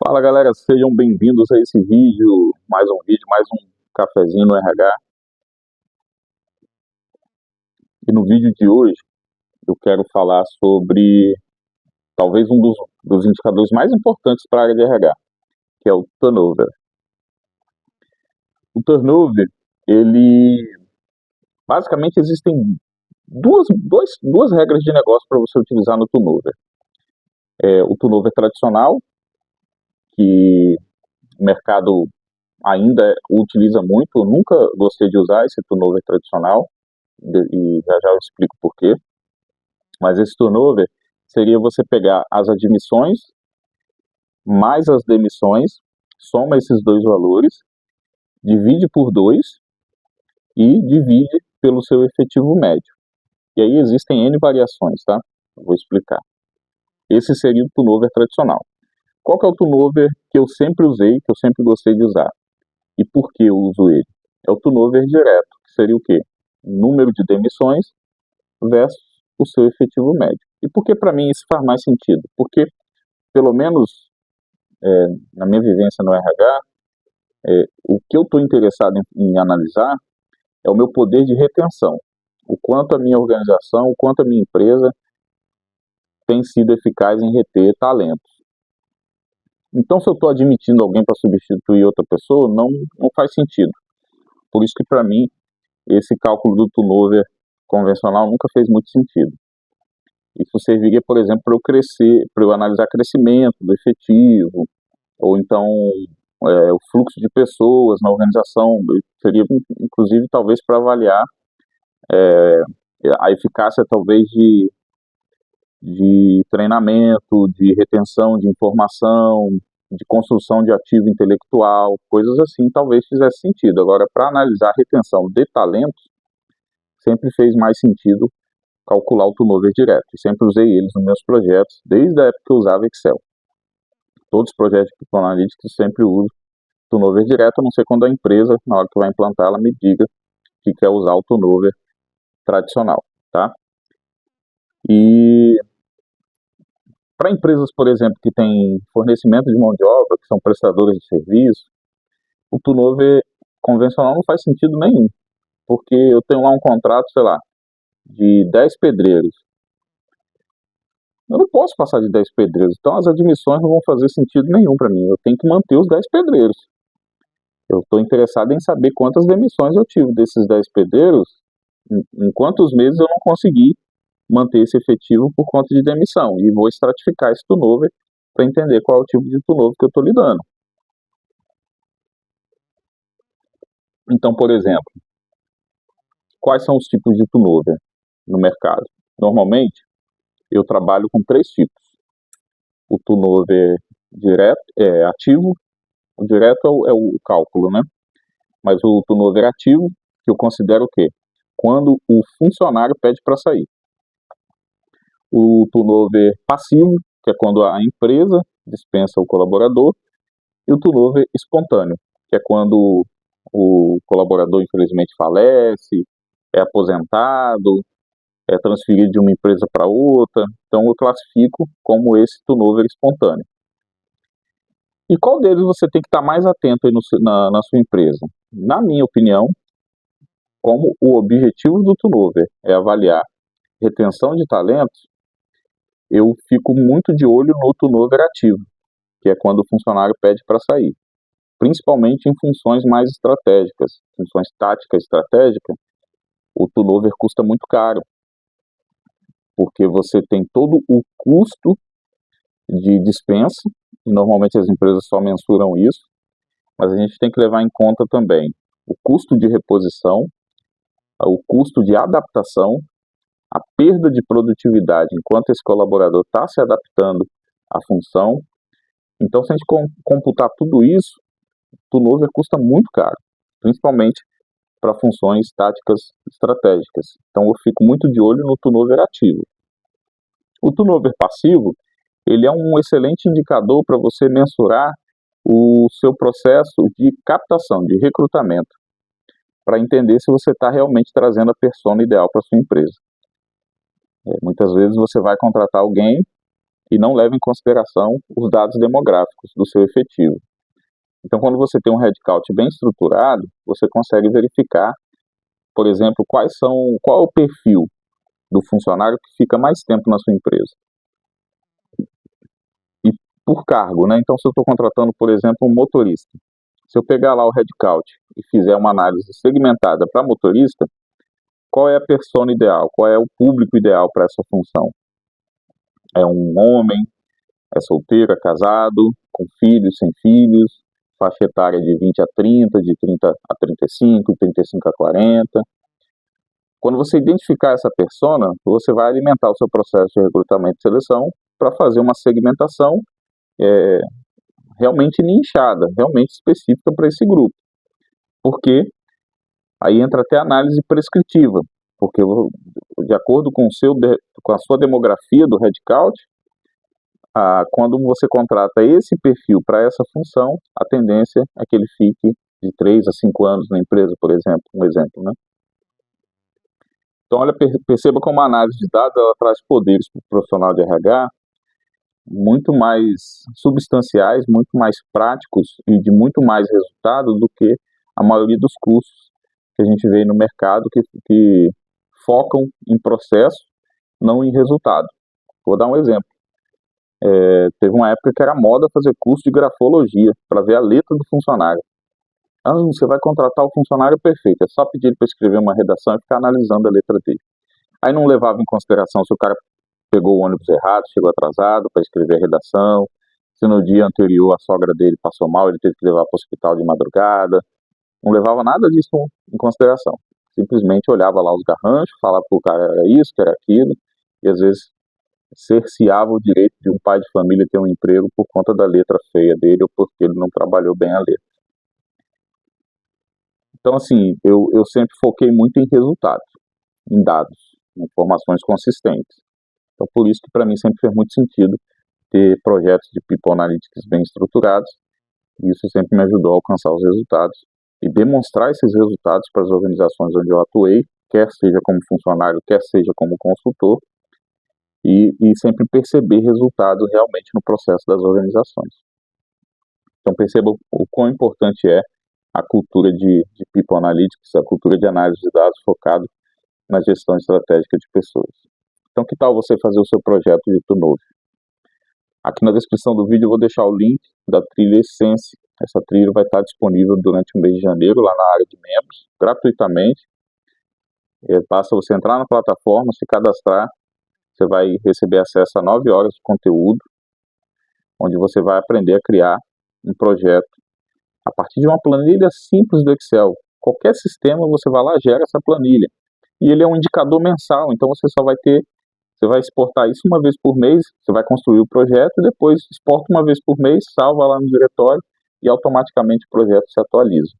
Fala galera, sejam bem-vindos a esse vídeo, mais um cafezinho no RH. E no vídeo de hoje eu quero falar sobre talvez um dos indicadores mais importantes para a área de RH, que é o turnover. O turnover, ele basicamente existem duas regras de negócio para você utilizar no turnover. O turnover tradicional, que o mercado ainda utiliza muito, eu nunca gostei de usar esse turnover tradicional, e já eu explico por quê. Mas esse turnover seria você pegar as admissões mais as demissões, soma esses dois valores, divide por 2 e divide pelo seu efetivo médio. E aí existem N variações, tá? Eu vou explicar. Esse seria o turnover tradicional. Qual que é o turnover que eu sempre usei, que eu sempre gostei de usar? E por que eu uso ele? É o turnover direto, que seria o quê? Número de demissões versus o seu efetivo médio. E por que para mim isso faz mais sentido? Porque, pelo menos na minha vivência no RH, o que eu estou interessado em analisar é o meu poder de retenção. O quanto a minha organização, o quanto a minha empresa tem sido eficaz em reter talentos. Então, se eu estou admitindo alguém para substituir outra pessoa, não faz sentido. Por isso que, para mim, esse cálculo do turnover convencional nunca fez muito sentido. Isso serviria, por exemplo, para eu crescer, para eu analisar crescimento do efetivo, ou então o fluxo de pessoas na organização, seria inclusive talvez para avaliar a eficácia talvez de treinamento, de retenção de informação, de construção de ativo intelectual, coisas assim talvez fizesse sentido. Agora, para analisar a retenção de talentos, sempre fez mais sentido calcular o turnover direto. E sempre usei eles nos meus projetos, desde a época que eu usava Excel. Todos os projetos de People Analytics eu sempre uso turnover direto, a não ser quando a empresa, na hora que vai implantar, ela me diga que quer usar o turnover tradicional, tá? E para empresas, por exemplo, que têm fornecimento de mão de obra, que são prestadores de serviço, o turnover convencional não faz sentido nenhum, porque eu tenho lá um contrato, sei lá, de 10 pedreiros. Eu não posso passar de 10 pedreiros, então as admissões não vão fazer sentido nenhum para mim. Eu tenho que manter os 10 pedreiros. Eu estou interessado em saber quantas demissões eu tive desses 10 pedreiros, em quantos meses eu não consegui manter esse efetivo por conta de demissão. E vou estratificar esse turnover para entender qual é o tipo de turnover que eu estou lidando. Então, por exemplo, quais são os tipos de turnover no mercado? Normalmente, eu trabalho com 3 tipos. O turnover direto, ativo, o direto é o cálculo, né? Mas o turnover ativo, que eu considero o quê? Quando o funcionário pede para sair. O turnover passivo, que é quando a empresa dispensa o colaborador, e o turnover espontâneo, que é quando o colaborador infelizmente falece, é aposentado, é transferido de uma empresa para outra. Então eu classifico como esse turnover espontâneo. E qual deles você tem que estar mais atento aí na sua empresa? Na minha opinião, como o objetivo do turnover é avaliar retenção de talentos, eu fico muito de olho no turnover ativo, que é quando o funcionário pede para sair. Principalmente em funções mais estratégicas, funções táticas estratégicas, o turnover custa muito caro, porque você tem todo o custo de dispensa, e normalmente as empresas só mensuram isso, mas a gente tem que levar em conta também o custo de reposição, o custo de adaptação, a perda de produtividade enquanto esse colaborador está se adaptando à função. Então, se a gente computar tudo isso, o turnover custa muito caro, principalmente para funções táticas estratégicas. Então, eu fico muito de olho no turnover ativo. O turnover passivo, ele é um excelente indicador para você mensurar o seu processo de captação, de recrutamento, para entender se você está realmente trazendo a persona ideal para sua empresa. Muitas vezes você vai contratar alguém e não leva em consideração os dados demográficos do seu efetivo. Então, quando você tem um headcount bem estruturado, você consegue verificar, por exemplo, qual é o perfil do funcionário que fica mais tempo na sua empresa. E por cargo, né? Então, se eu estou contratando, por exemplo, um motorista, se eu pegar lá o headcount e fizer uma análise segmentada para motorista, qual é a persona ideal? Qual é o público ideal para essa função? É um homem? É solteiro? É casado? Com filhos? Sem filhos? Faixa etária de 20 a 30, de 30 a 35, 35 a 40. Quando você identificar essa persona, você vai alimentar o seu processo de recrutamento e seleção para fazer uma segmentação realmente nichada, realmente específica para esse grupo. Porque aí entra até a análise prescritiva, porque de acordo com a sua demografia do headcount, quando você contrata esse perfil para essa função, a tendência é que ele fique de 3 a 5 anos na empresa, por exemplo, né? Então, olha, perceba como a análise de dados ela traz poderes para o profissional de RH muito mais substanciais, muito mais práticos e de muito mais resultado do que a maioria dos cursos que a gente vê no mercado que focam em processo, não em resultado. Vou dar um exemplo. Teve uma época que era moda fazer curso de grafologia para ver a letra do funcionário. Você vai contratar o funcionário perfeito, é só pedir ele para escrever uma redação e ficar analisando a letra dele. Aí não levava em consideração se o cara pegou o ônibus errado, chegou atrasado para escrever a redação, se no dia anterior a sogra dele passou mal, ele teve que levar para o hospital de madrugada. Não levava nada disso em consideração. Simplesmente olhava lá os garranchos, falava que o cara era isso, que era aquilo, e às vezes cerceava o direito de um pai de família ter um emprego por conta da letra feia dele ou porque ele não trabalhou bem a letra. Então, assim, eu sempre foquei muito em resultados, em dados, em informações consistentes. Então, por isso que para mim sempre fez muito sentido ter projetos de People Analytics bem estruturados, e isso sempre me ajudou a alcançar os resultados e demonstrar esses resultados para as organizações onde eu atuei, quer seja como funcionário, quer seja como consultor, e sempre perceber resultado realmente no processo das organizações. Então, perceba o quão importante é a cultura de People Analytics, a cultura de análise de dados focado na gestão estratégica de pessoas. Então, que tal você fazer o seu projeto de turnover? Aqui na descrição do vídeo eu vou deixar o link da trilha Essence. Essa trilha vai estar disponível durante o mês de janeiro lá na área de membros, gratuitamente. Basta você entrar na plataforma, se cadastrar, você vai receber acesso a 9 horas de conteúdo, onde você vai aprender a criar um projeto a partir de uma planilha simples do Excel. Qualquer sistema, você vai lá, gera essa planilha. E ele é um indicador mensal, então você vai exportar isso uma vez por mês, você vai construir o projeto e depois exporta uma vez por mês, salva lá no diretório e automaticamente o projeto se atualiza.